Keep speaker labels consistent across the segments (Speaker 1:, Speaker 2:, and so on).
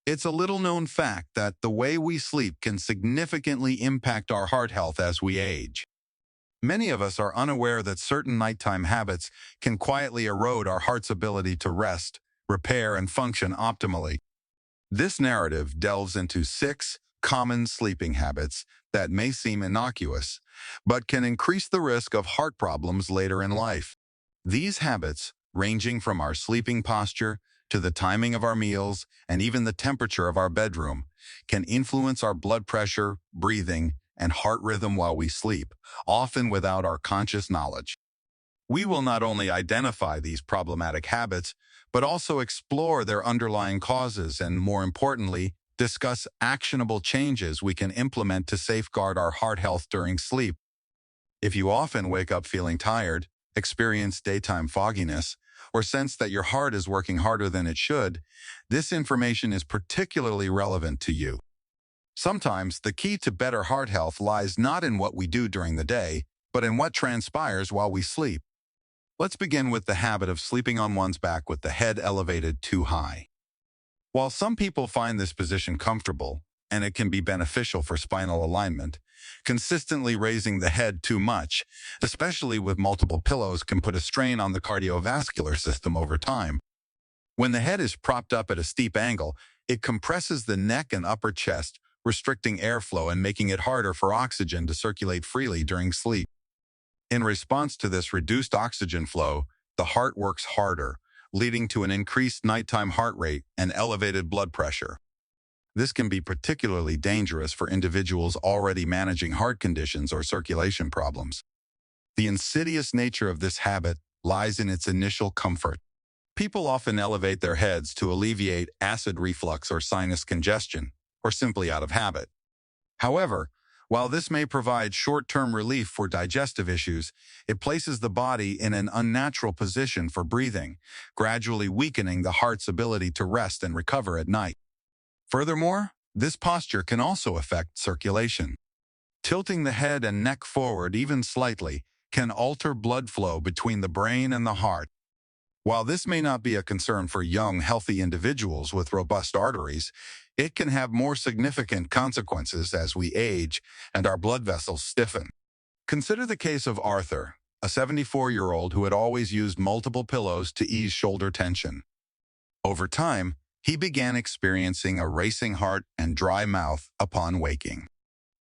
Speaker 1: It's a little-known fact that the way we sleep can significantly impact our heart health as we age. Many of us are unaware that certain nighttime habits can quietly erode our heart's ability to rest, repair, and function optimally. This narrative delves into 6 common sleeping habits that may seem innocuous, but can increase the risk of heart problems later in life. These habits, ranging from our sleeping posture to the timing of our meals and even the temperature of our bedroom, can influence our blood pressure, breathing, and heart rhythm while we sleep, often without our conscious knowledge. We will not only identify these problematic habits, but also explore their underlying causes and, more importantly, discuss actionable changes we can implement to safeguard our heart health during sleep. If you often wake up feeling tired, experience daytime fogginess, or sense that your heart is working harder than it should, this information is particularly relevant to you. Sometimes the key to better heart health lies not in what we do during the day, but in what transpires while we sleep. Let's begin with the habit of sleeping on one's back with the head elevated too high. While some people find this position comfortable, and it can be beneficial for spinal alignment, consistently raising the head too much, especially with multiple pillows, can put a strain on the cardiovascular system over time. When the head is propped up at a steep angle, it compresses the neck and upper chest, restricting airflow and making it harder for oxygen to circulate freely during sleep. In response to this reduced oxygen flow, the heart works harder, leading to an increased nighttime heart rate and elevated blood pressure. This can be particularly dangerous for individuals already managing heart conditions or circulation problems. The insidious nature of this habit lies in its initial comfort. People often elevate their heads to alleviate acid reflux or sinus congestion, or simply out of habit. However, while this may provide short-term relief for digestive issues, it places the body in an unnatural position for breathing, gradually weakening the heart's ability to rest and recover at night. Furthermore, this posture can also affect circulation. Tilting the head and neck forward even slightly can alter blood flow between the brain and the heart. While this may not be a concern for young, healthy individuals with robust arteries, it can have more significant consequences as we age and our blood vessels stiffen. Consider the case of Arthur, a 74-year-old who had always used multiple pillows to ease shoulder tension. Over time, he began experiencing a racing heart and dry mouth upon waking.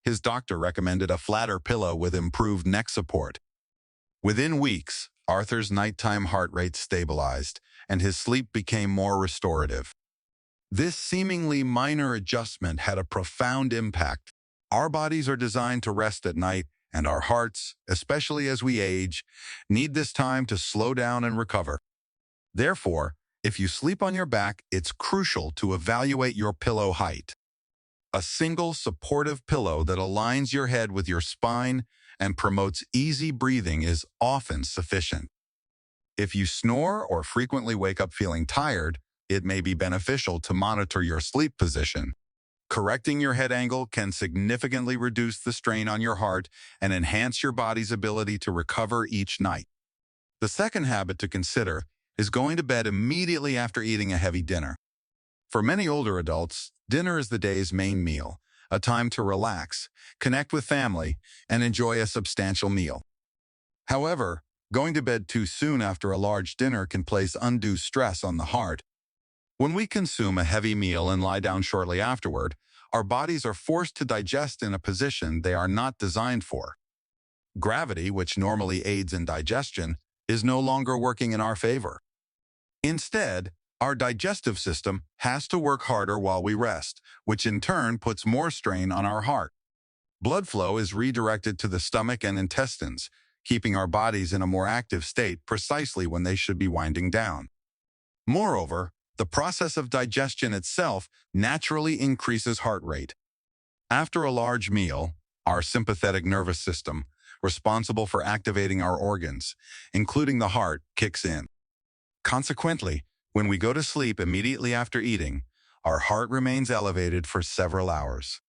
Speaker 1: His doctor recommended a flatter pillow with improved neck support. Within weeks, Arthur's nighttime heart rate stabilized, and his sleep became more restorative. This seemingly minor adjustment had a profound impact. Our bodies are designed to rest at night, and our hearts, especially as we age, need this time to slow down and recover. Therefore, if you sleep on your back, it's crucial to evaluate your pillow height. A single supportive pillow that aligns your head with your spine and promotes easy breathing is often sufficient. If you snore or frequently wake up feeling tired, it may be beneficial to monitor your sleep position. Correcting your head angle can significantly reduce the strain on your heart and enhance your body's ability to recover each night. The second habit to consider is going to bed immediately after eating a heavy dinner. For many older adults, dinner is the day's main meal, a time to relax, connect with family, and enjoy a substantial meal. However, going to bed too soon after a large dinner can place undue stress on the heart. When we consume a heavy meal and lie down shortly afterward, our bodies are forced to digest in a position they are not designed for. Gravity, which normally aids in digestion, is no longer working in our favor. Instead, our digestive system has to work harder while we rest, which in turn puts more strain on our heart. Blood flow is redirected to the stomach and intestines, keeping our bodies in a more active state precisely when they should be winding down. Moreover, the process of digestion itself naturally increases heart rate. After a large meal, our sympathetic nervous system, responsible for activating our organs, including the heart, kicks in. Consequently, when we go to sleep immediately after eating, our heart remains elevated for several hours.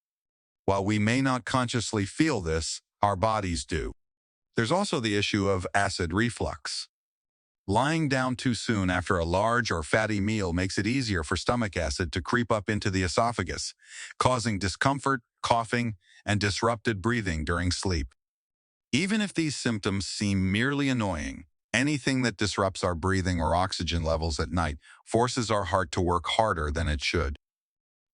Speaker 1: While we may not consciously feel this, our bodies do. There's also the issue of acid reflux. Lying down too soon after a large or fatty meal makes it easier for stomach acid to creep up into the esophagus, causing discomfort, coughing, and disrupted breathing during sleep. Even if these symptoms seem merely annoying, anything that disrupts our breathing or oxygen levels at night forces our heart to work harder than it should.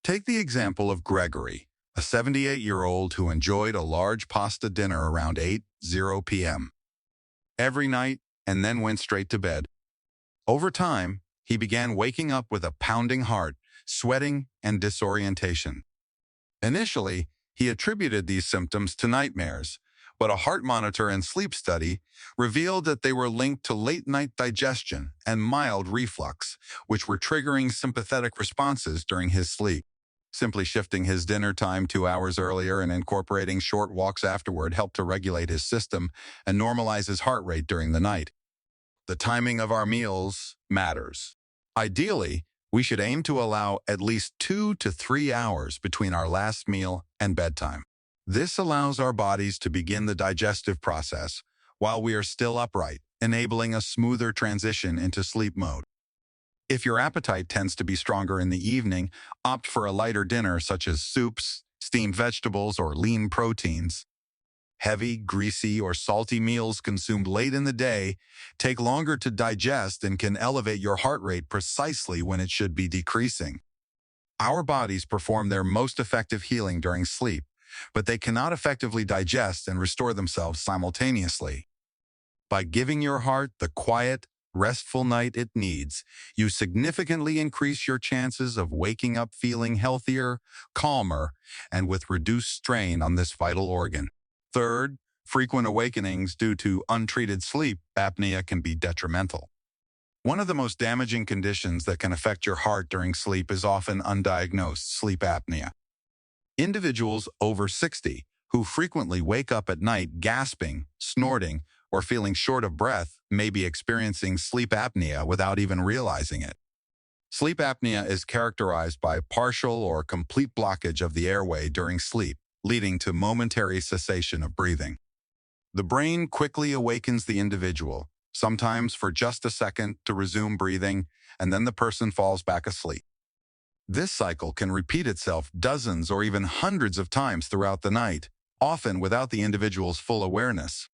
Speaker 1: Take the example of Gregory, a 78-year-old who enjoyed a large pasta dinner around 8:00 p.m. every night and then went straight to bed. Over time, he began waking up with a pounding heart, sweating, and disorientation. Initially, he attributed these symptoms to nightmares, but a heart monitor and sleep study revealed that they were linked to late-night digestion and mild reflux, which were triggering sympathetic responses during his sleep. Simply shifting his dinner time 2 hours earlier and incorporating short walks afterward helped to regulate his system and normalize his heart rate during the night. The timing of our meals matters. Ideally, we should aim to allow at least 2 to 3 hours between our last meal and bedtime. This allows our bodies to begin the digestive process while we are still upright, enabling a smoother transition into sleep mode. If your appetite tends to be stronger in the evening, opt for a lighter dinner such as soups, steamed vegetables, or lean proteins. Heavy, greasy, or salty meals consumed late in the day take longer to digest and can elevate your heart rate precisely when it should be decreasing. Our bodies perform their most effective healing during sleep, but they cannot effectively digest and restore themselves simultaneously. By giving your heart the quiet, restful night it needs, you significantly increase your chances of waking up feeling healthier, calmer, and with reduced strain on this vital organ. Third, frequent awakenings due to untreated sleep apnea can be detrimental. One of the most damaging conditions that can affect your heart during sleep is often undiagnosed sleep apnea. Individuals over 60 who frequently wake up at night gasping, snorting, or feeling short of breath may be experiencing sleep apnea without even realizing it. Sleep apnea is characterized by partial or complete blockage of the airway during sleep, leading to momentary cessation of breathing. The brain quickly awakens the individual, sometimes for just a second to resume breathing, and then the person falls back asleep. This cycle can repeat itself dozens or even hundreds of times throughout the night, often without the individual's full awareness.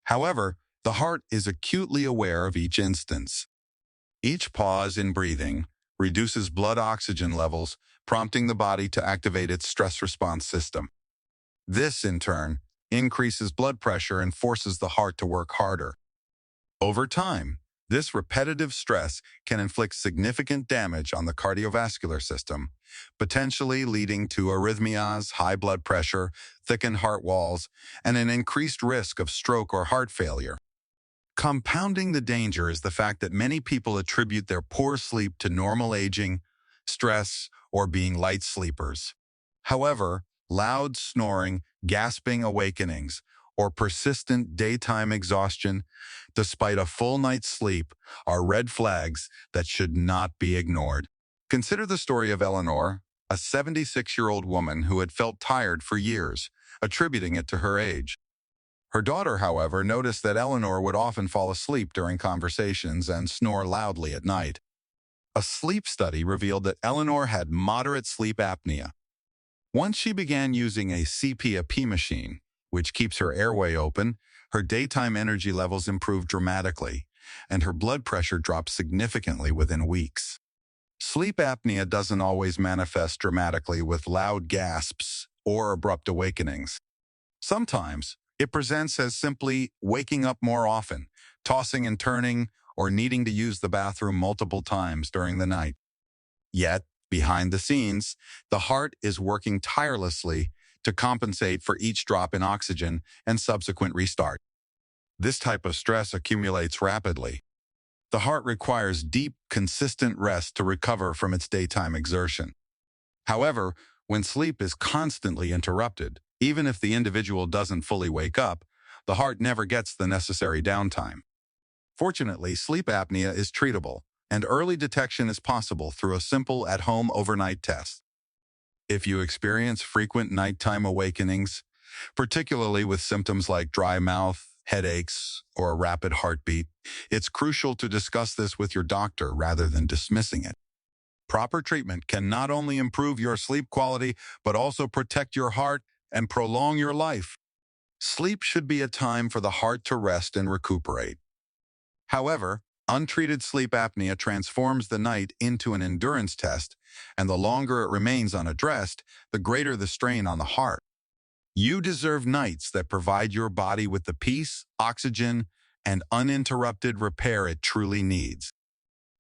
Speaker 1: However, the heart is acutely aware of each instance. Each pause in breathing reduces blood oxygen levels, prompting the body to activate its stress response system. This, in turn, increases blood pressure and forces the heart to work harder. Over time, this repetitive stress can inflict significant damage on the cardiovascular system, potentially leading to arrhythmias, high blood pressure, thickened heart walls, and an increased risk of stroke or heart failure. Compounding the danger is the fact that many people attribute their poor sleep to normal aging, stress, or being light sleepers. However, loud snoring, gasping awakenings, or persistent daytime exhaustion, despite a full night's sleep, are red flags that should not be ignored. Consider the story of Eleanor, a 76-year-old woman who had felt tired for years, attributing it to her age. Her daughter, however, noticed that Eleanor would often fall asleep during conversations and snore loudly at night. A sleep study revealed that Eleanor had moderate sleep apnea. Once she began using a CPAP machine, which keeps her airway open, her daytime energy levels improved dramatically, and her blood pressure dropped significantly within weeks. Sleep apnea doesn't always manifest dramatically with loud gasps or abrupt awakenings. Sometimes, it presents as simply waking up more often, tossing and turning, or needing to use the bathroom multiple times during the night. Yet, behind the scenes, the heart is working tirelessly to compensate for each drop in oxygen and subsequent restart. This type of stress accumulates rapidly. The heart requires deep, consistent rest to recover from its daytime exertion. However, when sleep is constantly interrupted, even if the individual doesn't fully wake up, the heart never gets the necessary downtime. Fortunately, sleep apnea is treatable, and early detection is possible through a simple at-home overnight test. If you experience frequent nighttime awakenings, particularly with symptoms like dry mouth, headaches, or a rapid heartbeat, it's crucial to discuss this with your doctor rather than dismissing it. Proper treatment can not only improve your sleep quality, but also protect your heart and prolong your life. Sleep should be a time for the heart to rest and recuperate. However, untreated sleep apnea transforms the night into an endurance test, and the longer it remains unaddressed, the greater the strain on the heart. You deserve nights that provide your body with the peace, oxygen, and uninterrupted repair it truly needs.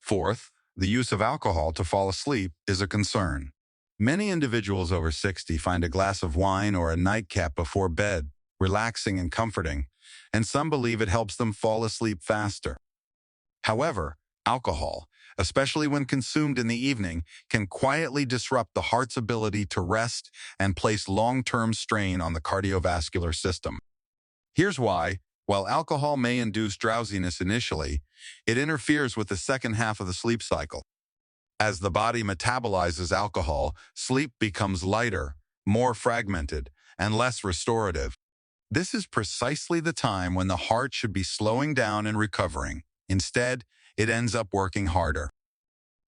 Speaker 1: Fourth, the use of alcohol to fall asleep is a concern. Many individuals over 60 find a glass of wine or a nightcap before bed relaxing and comforting, and some believe it helps them fall asleep faster. However, alcohol, especially when consumed in the evening, can quietly disrupt the heart's ability to rest and place long-term strain on the cardiovascular system. Here's why. While alcohol may induce drowsiness initially, it interferes with the second half of the sleep cycle. As the body metabolizes alcohol, sleep becomes lighter, more fragmented, and less restorative. This is precisely the time when the heart should be slowing down and recovering. Instead, it ends up working harder.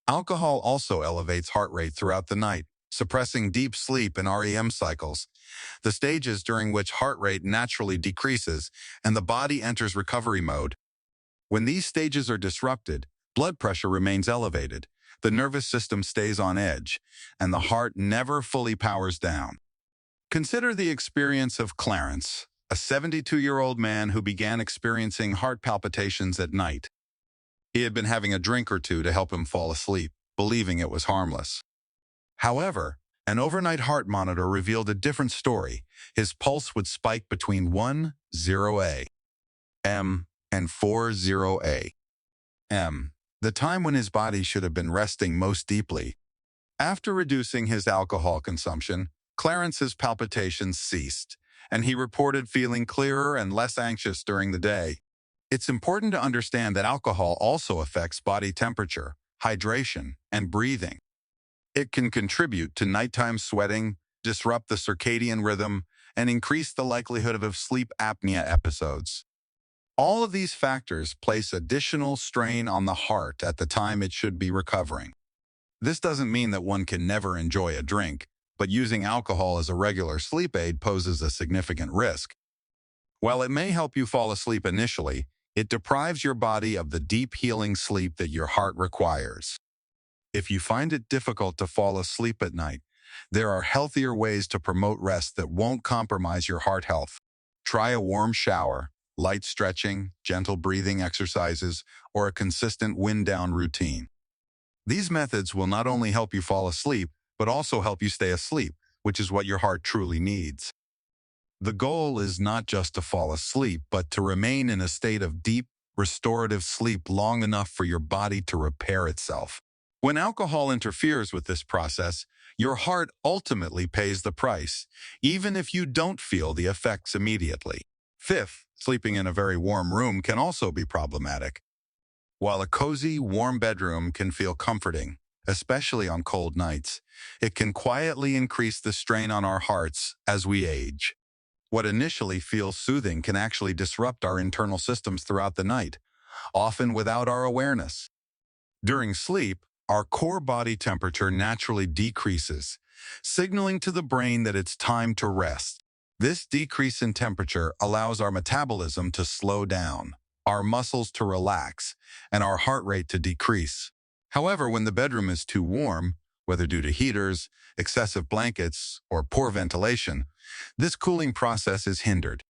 Speaker 1: Alcohol also elevates heart rate throughout the night, suppressing deep sleep and REM cycles, the stages during which heart rate naturally decreases and the body enters recovery mode. When these stages are disrupted, blood pressure remains elevated, the nervous system stays on edge, and the heart never fully powers down. Consider the experience of Clarence, a 72-year-old man who began experiencing heart palpitations at night. He had been having a drink or two to help him fall asleep, believing it was harmless. However, an overnight heart monitor revealed a different story. His pulse would spike between 10 m and 40 m, the time when his body should have been resting most deeply. After reducing his alcohol consumption, Clarence's palpitations ceased, and he reported feeling clearer and less anxious during the day. It's important to understand that alcohol also affects body temperature, hydration, and breathing. It can contribute to nighttime sweating, disrupt the circadian rhythm, and increase the likelihood of sleep apnea episodes. All of these factors place additional strain on the heart at the time it should be recovering. This doesn't mean that one can never enjoy a drink, but using alcohol as a regular sleep aid poses a significant risk. While it may help you fall asleep initially, it deprives your body of the deep healing sleep that your heart requires. If you find it difficult to fall asleep at night, there are healthier ways to promote rest that won't compromise your heart health. Try a warm shower, light stretching, gentle breathing exercises, or a consistent wind-down routine. These methods will not only help you fall asleep, but also help you stay asleep, which is what your heart truly needs. The goal is not just to fall asleep, but to remain in a state of deep, restorative sleep long enough for your body to repair itself. When alcohol interferes with this process, your heart ultimately pays the price, even if you don't feel the effects immediately. Fifth, sleeping in a very warm room can also be problematic. While a cozy, warm bedroom can feel comforting, especially on cold nights, it can quietly increase the strain on our hearts as we age. What initially feels soothing can actually disrupt our internal systems throughout the night, often without our awareness. During sleep, our core body temperature naturally decreases, signaling to the brain that it's time to rest. This decrease in temperature allows our metabolism to slow down, our muscles to relax, and our heart rate to decrease. However, when the bedroom is too warm, whether due to heaters, excessive blankets, or poor ventilation, this cooling process is hindered.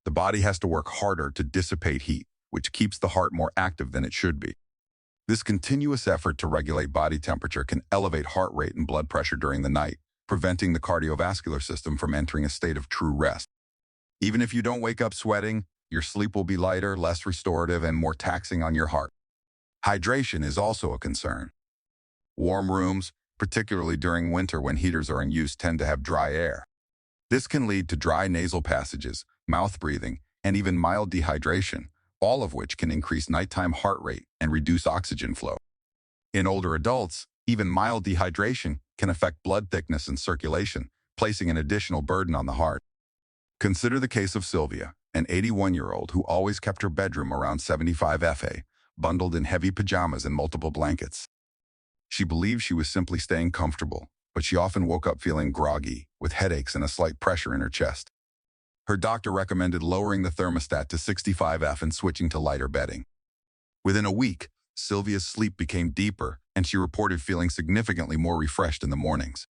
Speaker 1: The body has to work harder to dissipate heat, which keeps the heart more active than it should be. This continuous effort to regulate body temperature can elevate heart rate and blood pressure during the night, preventing the cardiovascular system from entering a state of true rest. Even if you don't wake up sweating, your sleep will be lighter, less restorative, and more taxing on your heart. Hydration is also a concern. Warm rooms, particularly during winter when heaters are in use, tend to have dry air. This can lead to dry nasal passages, mouth breathing, and even mild dehydration, all of which can increase nighttime heart rate and reduce oxygen flow. In older adults, even mild dehydration can affect blood thickness and circulation, placing an additional burden on the heart. Consider the case of Sylvia, an 81-year-old who always kept her bedroom around 75 FA, bundled in heavy pajamas and multiple blankets. She believed she was simply staying comfortable, but she often woke up feeling groggy, with headaches and a slight pressure in her chest. Her doctor recommended lowering the thermostat to 65 F and switching to lighter bedding. Within a week, Sylvia's sleep became deeper, and she reported feeling significantly more refreshed in the mornings.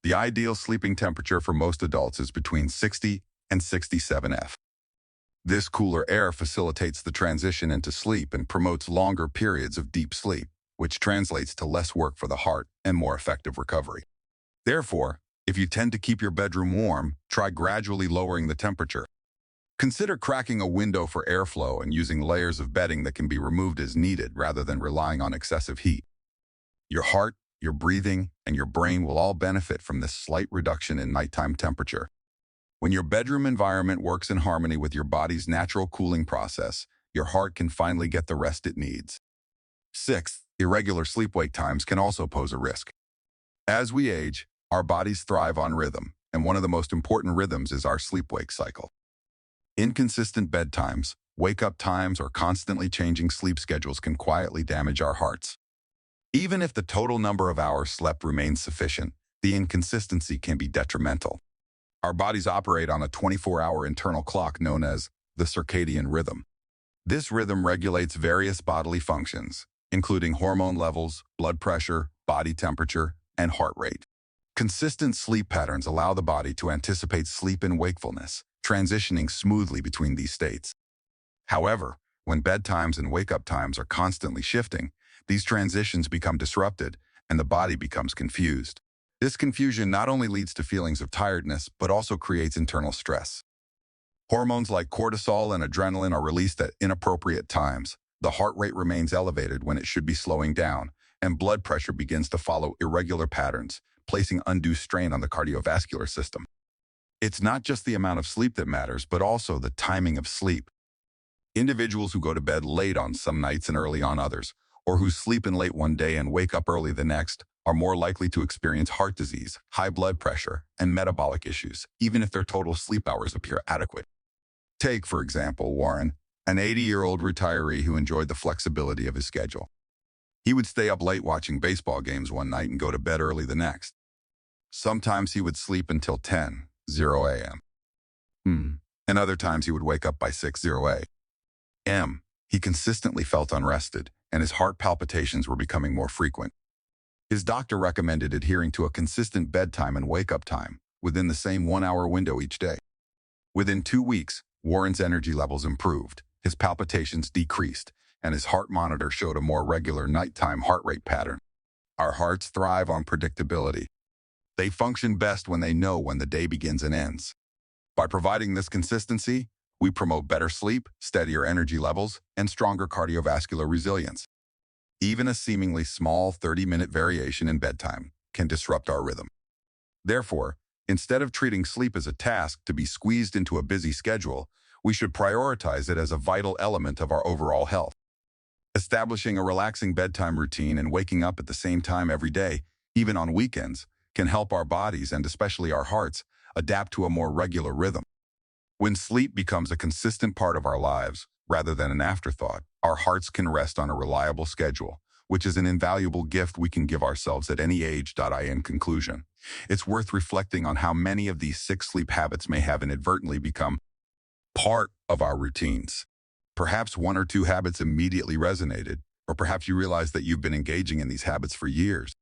Speaker 1: The ideal sleeping temperature for most adults is between 60 and 67 F. This cooler air facilitates the transition into sleep and promotes longer periods of deep sleep, which translates to less work for the heart and more effective recovery. Therefore, if you tend to keep your bedroom warm, try gradually lowering the temperature. Consider cracking a window for airflow and using layers of bedding that can be removed as needed rather than relying on excessive heat. Your heart, your breathing, and your brain will all benefit from this slight reduction in nighttime temperature. When your bedroom environment works in harmony with your body's natural cooling process, your heart can finally get the rest it needs. Sixth, irregular sleep-wake times can also pose a risk. As we age, our bodies thrive on rhythm, and one of the most important rhythms is our sleep-wake cycle. Inconsistent bedtimes, wake-up times, or constantly changing sleep schedules can quietly damage our hearts. Even if the total number of hours slept remains sufficient, the inconsistency can be detrimental. Our bodies operate on a 24-hour internal clock known as the circadian rhythm. This rhythm regulates various bodily functions, including hormone levels, blood pressure, body temperature, and heart rate. Consistent sleep patterns allow the body to anticipate sleep and wakefulness, transitioning smoothly between these states. However, when bedtimes and wake-up times are constantly shifting, these transitions become disrupted and the body becomes confused. This confusion not only leads to feelings of tiredness, but also creates internal stress. Hormones like cortisol and adrenaline are released at inappropriate times. The heart rate remains elevated when it should be slowing down, and blood pressure begins to follow irregular patterns, placing undue strain on the cardiovascular system. It's not just the amount of sleep that matters, but also the timing of sleep. Individuals who go to bed late on some nights and early on others, or who sleep in late one day and wake up early the next, are more likely to experience heart disease, high blood pressure, and metabolic issues, even if their total sleep hours appear adequate. Take, for example, Warren, an 80-year-old retiree who enjoyed the flexibility of his schedule. He would stay up late watching baseball games one night and go to bed early the next. Sometimes he would sleep until 10:00 a.m. And other times he would wake up by 6:00 a.m. He consistently felt unrested, and his heart palpitations were becoming more frequent. His doctor recommended adhering to a consistent bedtime and wake-up time within the same 1-hour window each day. Within 2 weeks, Warren's energy levels improved, his palpitations decreased, and his heart monitor showed a more regular nighttime heart rate pattern. Our hearts thrive on predictability. They function best when they know when the day begins and ends. By providing this consistency, we promote better sleep, steadier energy levels, and stronger cardiovascular resilience. Even a seemingly small 30-minute variation in bedtime can disrupt our rhythm. Therefore, instead of treating sleep as a task to be squeezed into a busy schedule, we should prioritize it as a vital element of our overall health. Establishing a relaxing bedtime routine and waking up at the same time every day, even on weekends, can help our bodies and especially our hearts adapt to a more regular rhythm. When sleep becomes a consistent part of our lives, rather than an afterthought, our hearts can rest on a reliable schedule, which is an invaluable gift we can give ourselves at any age. In conclusion, it's worth reflecting on how many of these 6 sleep habits may have inadvertently become part of our routines. Perhaps 1 or 2 habits immediately resonated, or perhaps you realize that you've been engaging in these habits for years.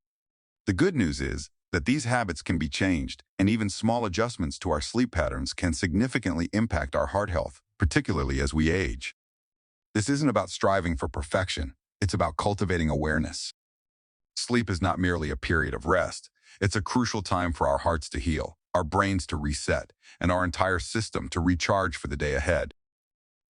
Speaker 1: The good news is that these habits can be changed, and even small adjustments to our sleep patterns can significantly impact our heart health, particularly as we age. This isn't about striving for perfection, it's about cultivating awareness. Sleep is not merely a period of rest, it's a crucial time for our hearts to heal, our brains to reset, and our entire system to recharge for the day ahead.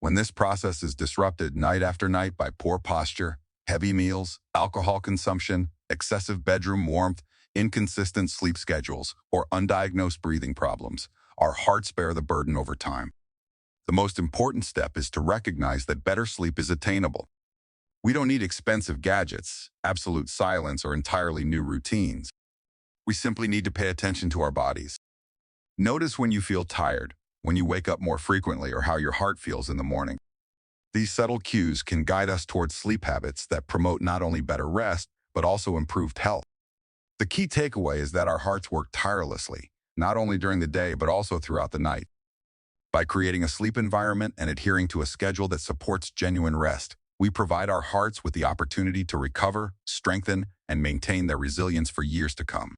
Speaker 1: When this process is disrupted night after night by poor posture, heavy meals, alcohol consumption, excessive bedroom warmth, inconsistent sleep schedules, or undiagnosed breathing problems, our hearts bear the burden over time. The most important step is to recognize that better sleep is attainable. We don't need expensive gadgets, absolute silence, or entirely new routines. We simply need to pay attention to our bodies. Notice when you feel tired, when you wake up more frequently, or how your heart feels in the morning. These subtle cues can guide us towards sleep habits that promote not only better rest, but also improved health. The key takeaway is that our hearts work tirelessly, not only during the day, but also throughout the night. By creating a sleep environment and adhering to a schedule that supports genuine rest, we provide our hearts with the opportunity to recover, strengthen, and maintain their resilience for years to come.